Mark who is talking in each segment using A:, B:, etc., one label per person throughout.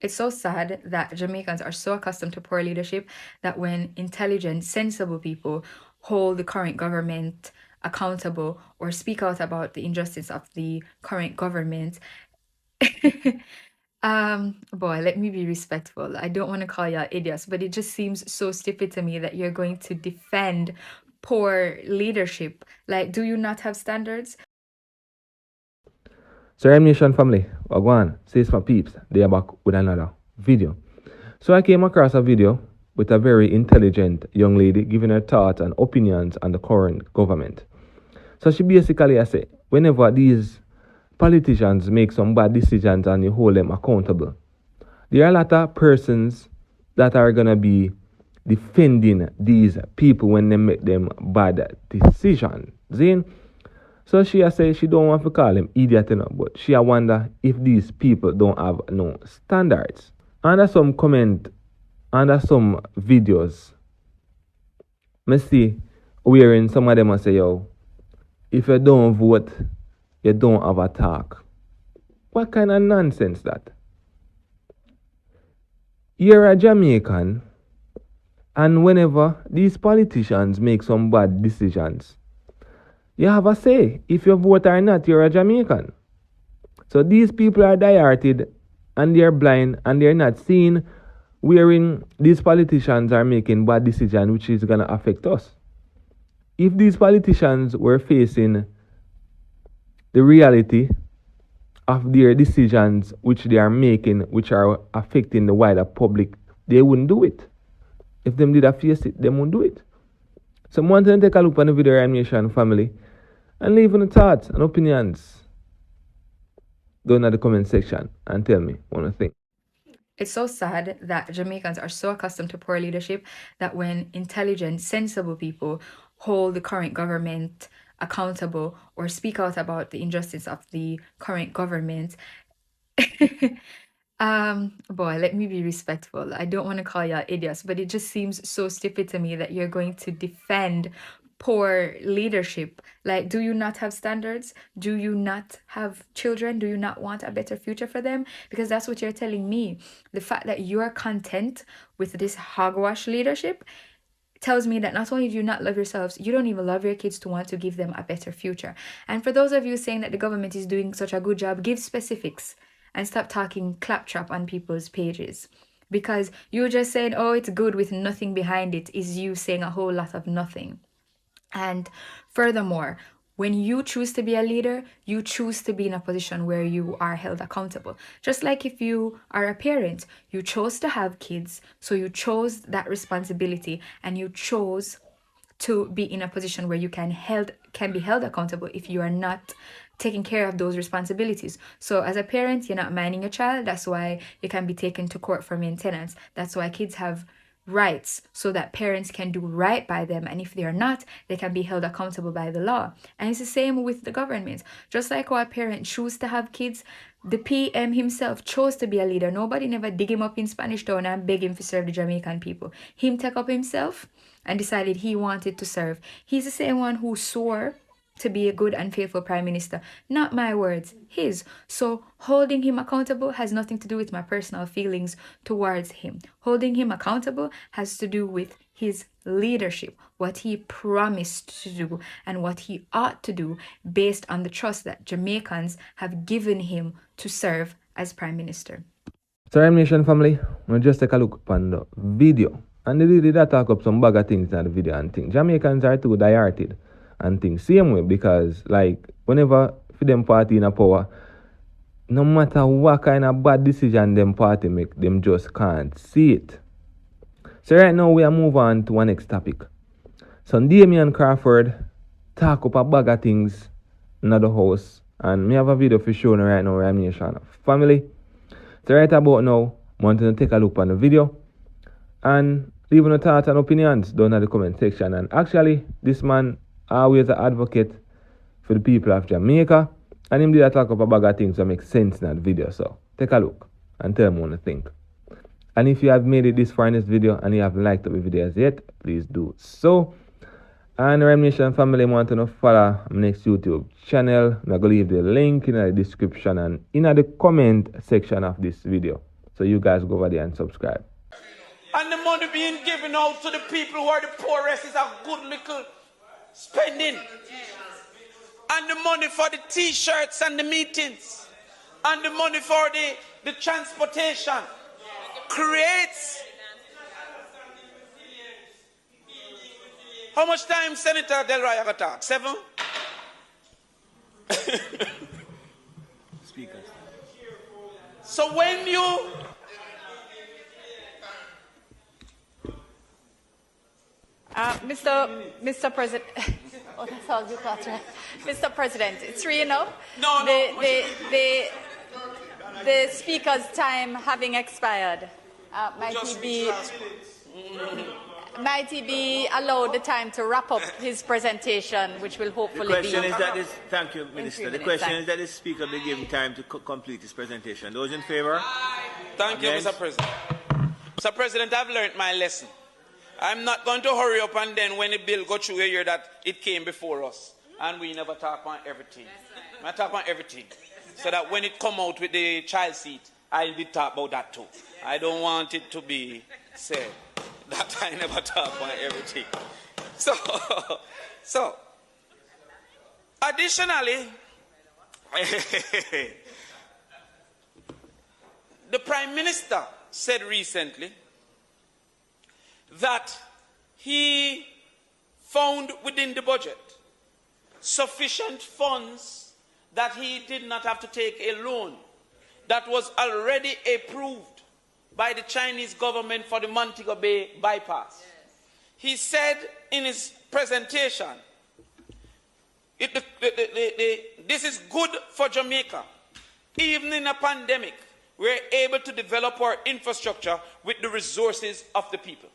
A: It's so sad that Jamaicans are so accustomed to poor leadership that when intelligent, sensible people hold the current government accountable or speak out about the injustice of the current government, boy, let me be respectful. I don't want to call y'all idiots, but it just seems so stupid to me that you're going to defend poor leadership. Like, do you not have standards?
B: So RymeNation family, Wagwan, says my peeps, they are back with another video. So I came across a video with a very intelligent young lady giving her thoughts and opinions on the current government. So she basically said, whenever these politicians make some bad decisions and you hold them accountable, there are a lot of persons that are gonna be defending these people when they make them bad decisions. So she a say she don't want to call him idiot, but she a wonder if these people don't have no standards. Under some comment, under some videos, me see wherein some of them a say, yo, if you don't vote, you don't have a talk. What kind of nonsense that? You're a Jamaican, and whenever these politicians make some bad decisions, you have a say. If you vote or not, you're a Jamaican. So these people are dihearted and they're blind and they're not seeing wherein these politicians are making bad decisions which is going to affect us. If these politicians were facing the reality of their decisions which they are making, which are affecting the wider public, they wouldn't do it. If them did face it, they won't do it. So I want to take a look on the video RymeNation family and leave in the thoughts and opinions down in the comment section and tell me what you think.
A: It's so sad that Jamaicans are so accustomed to poor leadership that when intelligent, sensible people hold the current government accountable or speak out about the injustice of the current government, boy, let me be respectful. I don't want to call y'all idiots, but it just seems so stupid to me that you're going to defend poor leadership. Like, do you not have standards? Do you not have children? Do you not want a better future for them? Because that's what you're telling me. The fact that you're content with this hogwash leadership tells me that not only do you not love yourselves, you don't even love your kids to want to give them a better future. And for those of you saying that the government is doing such a good job, give specifics and stop talking claptrap on people's pages. Because you just saying, oh, it's good with nothing behind it, is you saying a whole lot of nothing. And furthermore, when you choose to be a leader, you choose to be in a position where you are held accountable. Just like if you are a parent, you chose to have kids, so you chose that responsibility and you chose to be in a position where you can be held accountable if you are not taking care of those responsibilities. So as a parent, you're not minding your child. That's why you can be taken to court for maintenance. That's why kids have rights so that parents can do right by them, and if they are not, they can be held accountable by the law. And it's the same with the government. Just like how a parent choose to have kids, the PM himself chose to be a leader. Nobody never dig him up in Spanish Town and beg him to serve the Jamaican people. Him take up himself and decided he wanted to serve. He's the same one who swore to be a good and faithful prime minister. Not my words, his. So holding him accountable has nothing to do with my personal feelings towards him. Holding him accountable has to do with his leadership, what he promised to do and what he ought to do based on the trust that Jamaicans have given him to serve as prime minister.
B: So RymeNation family, we'll just take a look upon the video. And they did talk up some bugger things in the video and things. Jamaicans are too dihearted and things. Same way, because like whenever for them party in a power, no matter what kind of bad decision them party make, them just can't see it. So right now we are move on to our next topic. So Damion Crawford talk up a bag of things in the house, and me have a video for showing right now, RymeNation family. So right about now, I want to take a look on the video and leave your thoughts and opinions down in the comment section. And actually, this man always an advocate for the people of Jamaica, and him did talk up a bag of things that make sense in that video. So take a look and tell me what you think. And if you have made it this far in this video and you haven't liked the videos yet, please do so. And RymeNation family, want to follow my next YouTube channel. I'm going to leave the link in the description and in the comment section of this video. So you guys go over there and subscribe.
C: And the money being given out to the people who are the poorest is a good little spending. And the money for the t-shirts and the meetings and the money for the transportation creates. How much time Senator Del Rey got talk? 7?
D: Speakers.
C: So when you
E: Mr. President, oh, that's all you got, right? Mr. President, it's 3,
C: No.
E: The speaker's time having expired. Might he be allowed the time to wrap up his presentation, which will hopefully be...
D: Thank you, Minister. The question is that the speaker be given time to complete his presentation. Those in favor?
C: Thank you, Mr. President. Mr. President, I've learned my lesson. I'm not going to hurry up and then when the bill go through here that it came before us and we never talk on everything. I talk on everything. So that when it come out with the child seat, I'll be talk about that too. I don't want it to be said that I never talk on everything. So additionally, the Prime Minister said recently that he found within the budget sufficient funds that he did not have to take a loan that was already approved by the Chinese government for the Montego Bay bypass. Yes. He said in his presentation, this is good for Jamaica. Even in a pandemic, we're able to develop our infrastructure with the resources of the people.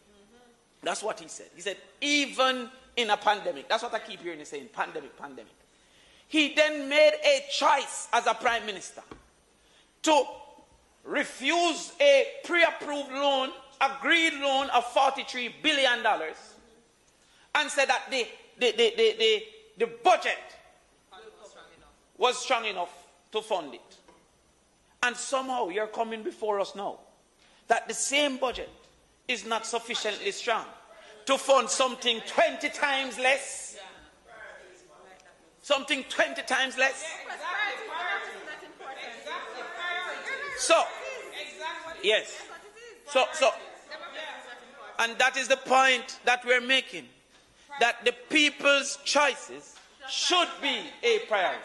C: That's what he said. He said, even in a pandemic. That's what I keep hearing him saying, pandemic, pandemic. He then made a choice as a prime minister to refuse a pre-approved loan, agreed loan of $43 billion, and said that the budget was strong enough to fund it. And somehow you're coming before us now that the same budget is not sufficiently strong to fund something 20 times less. Something 20 times less. So, yes. So, and that is the point that we're making, that the people's choices should be a priority.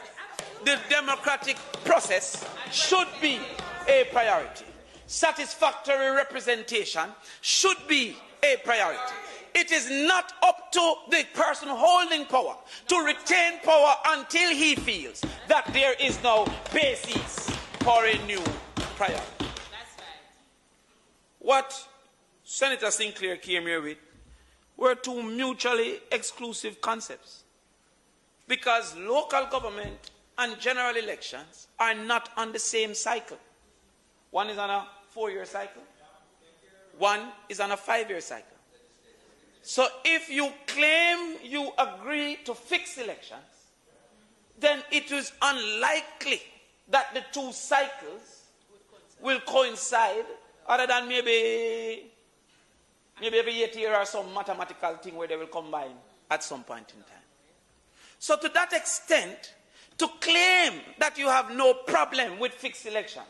C: The democratic process should be a priority. Satisfactory representation should be a priority. It is not up to the person holding power to retain power until he feels that there is no basis for a new priority. That's right. What Senator Sinclair came here with were two mutually exclusive concepts, because local government and general elections are not on the same cycle. One is on a 4-year cycle. One is on a 5-year cycle. So if you claim you agree to fix elections, then it is unlikely that the two cycles will coincide, other than maybe every 8 years or some mathematical thing where they will combine at some point in time. So to that extent, to claim that you have no problem with fixed elections,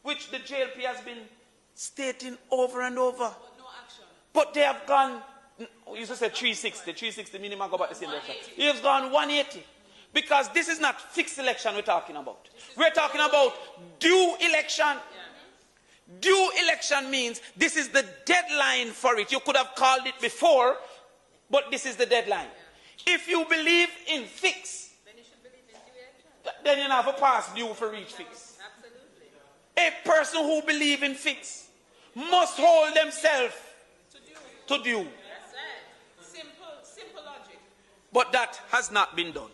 C: which the JLP has been stating over and over. But no action. But they have gone, you used to say 360 minimum go back the same direction. He has gone 180. Because this is not fixed election we're talking about. We're talking about due election. Yeah. Due election means this is the deadline for it. You could have called it before, but this is the deadline. Yeah. If you believe in fix, then you should believe in due election. Then you have a pass due for reach fix. Absolutely. A person who believes in fix must hold themselves to due. That's right. Simple logic. But that has not been done.